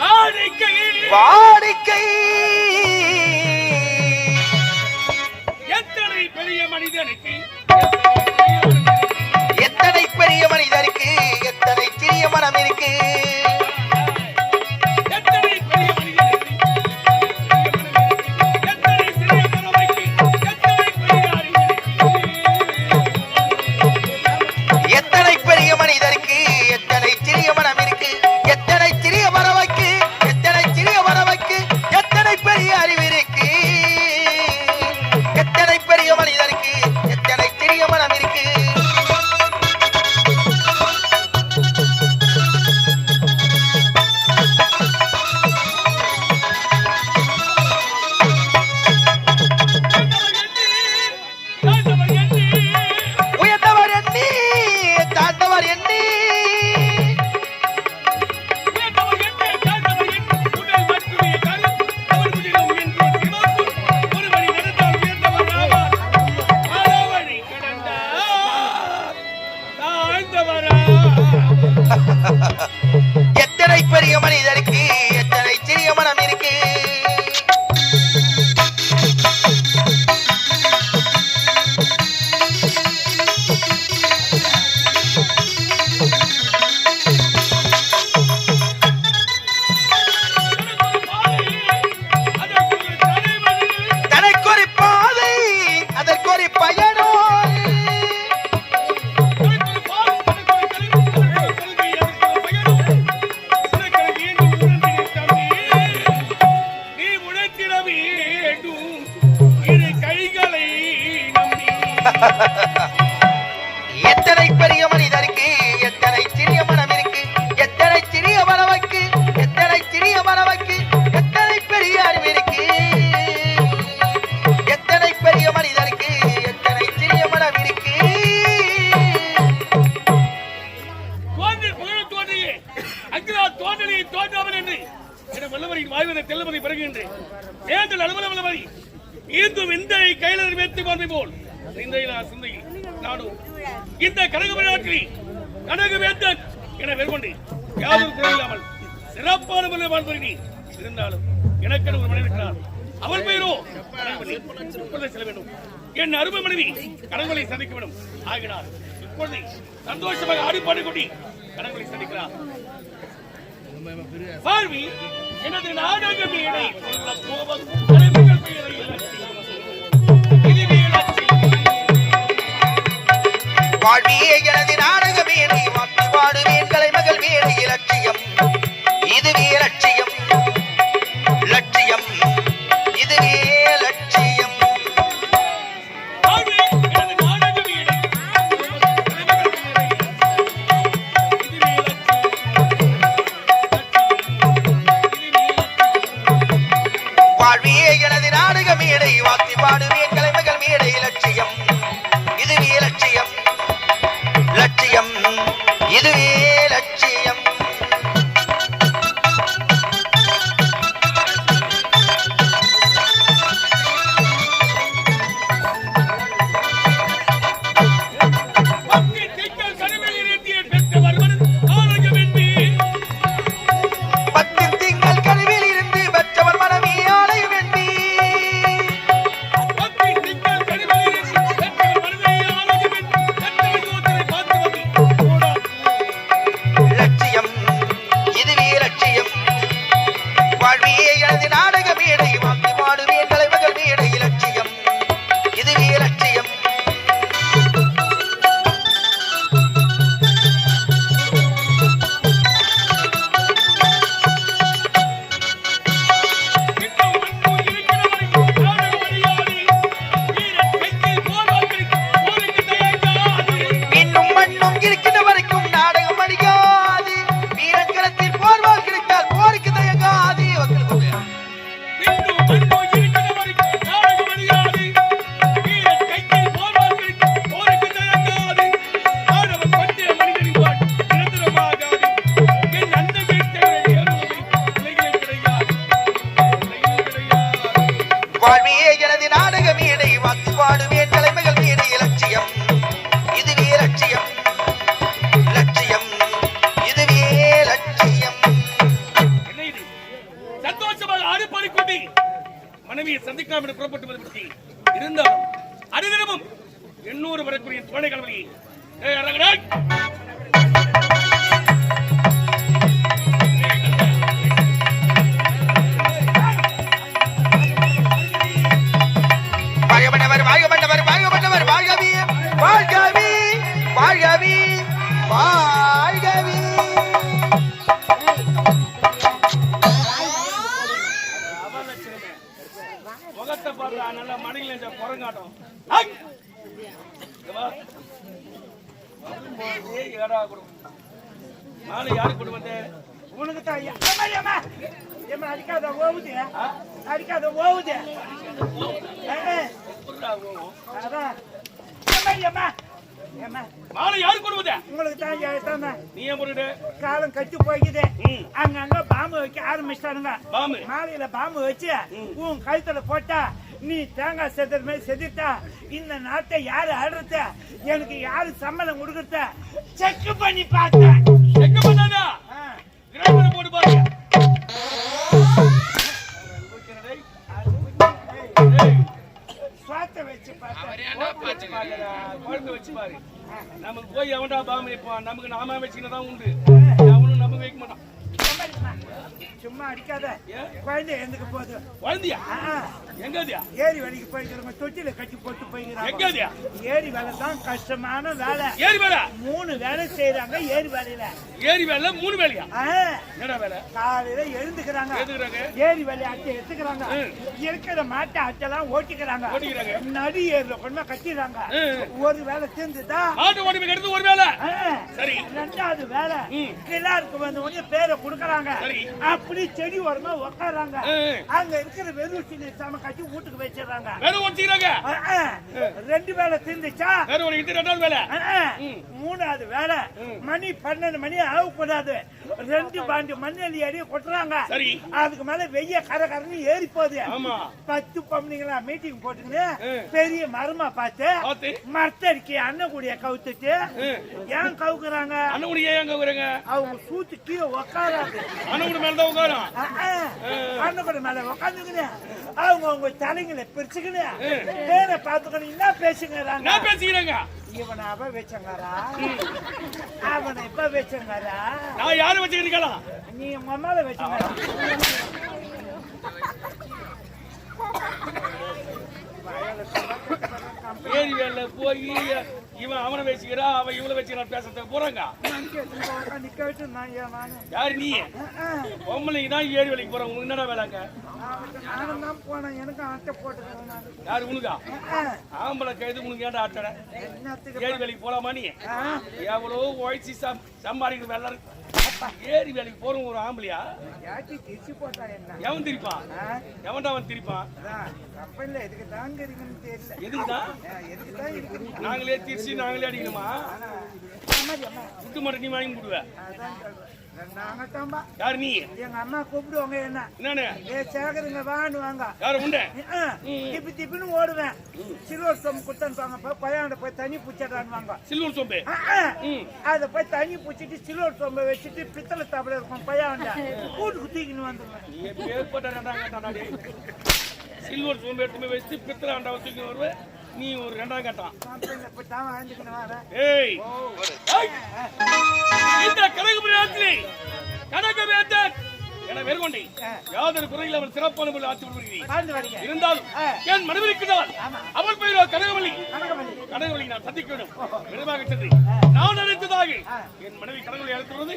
வாடிக்கை எத்தனை பெரிய மனிதனுக்கு எத்தனை பெரிய மனிதருக்கு எத்தனை சிறிய மனம் இருக்கு. எத்தனை பெரிய மனிதருக்கு எத்தனை சிறிய மனம் இருக்கு. தனக்கொரு பாதை அதற்கொரு பயனோ. எத்தனை பெரிய மனிதருக்கு எத்தனை சிறிய மனம் இருக்கு. எத்தனை சிறிய மனவக்கு எத்தனை சிறிய மனவக்கு எத்தனை பெரிய அறிவு இருக்கு. எத்தனை பெரிய மனிதருக்கு எத்தனை சிறிய மனம் இருக்கு. தோன்றாமல் என்று என வல்லவரின் வாய்வதை தெல்லவரை பெறுகின்றேன். தேர்தல் அலுவலவல்லவரி மீண்டும் இந்த கையிலர் மேற்று போன்மை போல் இந்த கனகமராட்சி கனகவேந்தன் என வெறுகொண்டு யாரும் குறையில்லாமல் சிறப்பான முறையில் வாழ்வரி இருந்தாலும் எனக்கு ஒரு மனைவி இருக்கிறார். அவள் பெயரோ செல்ல வேண்டும். என் அருமை மனைவி கடவுளை சந்திக்க வேண்டும் ஆகினார். இப்பொழுது சந்தோஷமாக ஆடிப்பாடி கொண்டு கடவுளை சந்திக்கிறார். பார்வி எனது நாடக மேடை வாழ்வியே எனது நாடக மேடை மாற்றி பாடுவேன் கலைமகள் மேடை இலட்சியம் இதுவே லட்சியம் லட்சியம் இதுவே லட்சியம். வாழ்வியே எனது நாடக மேடை மாற்றி பாடுவேன் கலைமகள் மேடை லட்சியம் இதுவே லட்சியம் லட்சியம் இதுவே லட்சியம். மனைவியை சந்திக்கலாம் என்று புறப்பட்டு வந்து இருந்தாலும் அனுதினமும் 800 வரக்கூடிய தோழை கலவரி முகத்தை பார்த்தா நல்ல மணில குரங்காட்டம் நாளை யாரு கொண்டு வந்தேன் உனக்கு தான் அடிக்காத ஓவுது அடிக்காத ஓவுது மாலை யாரு கொண்டு வந்த உங்களுக்கு தான் நீ ஏன் போட்டு காலம் கட்டி போய்க்குது அங்கங்க பாம்பு வைக்க ஆரம்பிச்சிட்டானுங்க மாலையில பாம்பு வச்சு உன் கழுத்துல போட்டா நீ தேங்காய் செதுற மாதிரி செதுட்டா இந்த நாட்டை யாரு ஆடுறத எனக்கு யாரு சம்மதம் கொடுக்கறத செக் பண்ணி பார்த்தேன் செக் பண்ணாதா கிராமத்துல போட்டு பாருங்க சுவாத்த வச்சு பார்த்தேன் குழந்தை வச்சு பாரு நமக்கு போய் எவன்டா பாம்பு வைப்பான் நமக்கு நாம வச்சுக்கினதான் உண்டு அவனும் நமக்கு வைக்க மாட்டான் சும்மா அடிக்காத குழந்தை எந்துக்கு போகுது குழந்தையா எங்கதியா ஏரி வேலைக்கு போய்க்கிறவங்க தொட்டில கட்டி போட்டு போய்க்கிறாங்க எங்கதியா ஏரி வேலை தான் கஷ்டமான வேலை ஏரி வேலை 3 வேலை செய்யறாங்க ஏரி வேலையில ஏரி வேலை 3 வேலையா என்னடா வேலை காலையில எழுந்துக்கிறாங்க ஏரி வேலையை அட்டை எடுத்துக்கிறாங்க இருக்கிற மாட்டை அட்டெல்லாம் ஓட்டிக்கிறாங்க நடி ஏரியில கொண்டு கட்டிடுறாங்க ஒரு வேலை சேர்ந்துதா மாட்டு ஓட்டி எடுத்து ஒரு வேலை சரி 2வது வேலை கிளாருக்கு வந்து உடனே பேரை கொடுக்கறாங்க அப்படி செடி ஓரமா உட்காராங்க அங்க இருக்கிற வெறும் சின்ன சாம கட்டி வீட்டுக்கு வச்சிடறாங்க வெறும் வச்சிடுறாங்க 2 வேலை தீர்ந்துச்சா வெறும் இது 2வது வேலை 3வது வேலை மணி 12 மணி ஆகக்கூடாது 2 பாண்டி மண்ணெல்லி அடி கொட்டுறாங்க அதுக்கு மேல வெய்ய கரகரன்னு ஏறி போகுது 10 பொம்பளைங்களா மீட்டிங் போட்டுன்னு பெரிய மரமா பார்த்து மரத்தடிக்கு அண்ணகுடிய கவுத்துட்டு ஏன் கவுக்குறாங்க அவங்க சூத்து கீழே உக்காராது அண்ணகுடி மேல உக்காந்துக்கினு அவங்க தலைங்களை பிரிச்சுக்கினு பேரை பார்த்துக்கணும் என்ன பேசுங்கிறாங்க இவனை அவ வச்சங்காரா அவனை இப்ப வச்சங்காரா நான் யாரு வச்சுக்கிறீங்களா நீ உங்க அம்மாவை வச்சுங்காரா ஏரி வேலை போய் இவன் அவனை வச்சுக்கிறா அவன் இவளை வச்சுக்கிறான் பேசுறதுக்கு போறாங்க யாரு நீ பொம்பளைக்கு தான் ஏரி வேலைக்கு போறாங்க உனக்கு என்னடா வேலைங்க நானும் தான் போனேன் எனக்கு அட்டை போட்டு யாரு உனக்கா ஆம்பளை கைது உனக்கு ஏன்டா அட்டை ஏரி வேலைக்கு போலாமா நீ எவ்வளவு உழைச்சி சம்பாதிக்கிற வேலை ஏரி வேலைக்கு போறோம் ஒரு ஆம்பளையா திருச்சி போட்டா என்ன எவன் திரிப்பான் எவன்டா அவன் திரிப்பான் எதுக்கு தாங்க இருக்குன்னு தெரியல எதுக்குதான் நாங்களே திருச்சி நாங்களே அடிக்கணுமா சுட்டு மட்டும் நீ வாங்கி விடுவேன் யாரு நீ எங்க அம்மா கூப்பிடுவாங்க என்ன சேகருங்க வாங்குவாங்க யாரு உண்டு திப்பி திப்பின்னு ஓடுவேன் சில்வர் சோம்பு குத்தனுப்பாங்க பையன் போய் தண்ணி பூச்சிடான்வாங்க சில்வர் சோம்பு அத போய் தண்ணி பூச்சிட்டு சில்வர் சோம்பை வச்சுட்டு பித்தளை தாப்பல இருக்கும் பையன் கூட்டு குத்திக்கின்னு வந்துருவேன் சில்வர் சோம்பு எடுத்து வச்சு பித்தளை ஆண்டா வச்சுக்கின்னு வருவேன் நீ ஒரு 2ஆம் கட்டம் இந்த கனகபுரத்திலே கனகவேந்தன் என வெறுகொண்டே யாதொரு குறையில் அவன் சிறப்பான முறையில் ஆட்சி வருகிறேன் இருந்தாலும் என் மனைவிக்குதான் அவள் பெயரோ கனகவல்லி கனகவல்லி நான் சந்திக்க வேண்டும் விரைவாக சென்று நான் நினைத்ததாக என் மனைவி கனகவல்லி அழைத்துள்ளது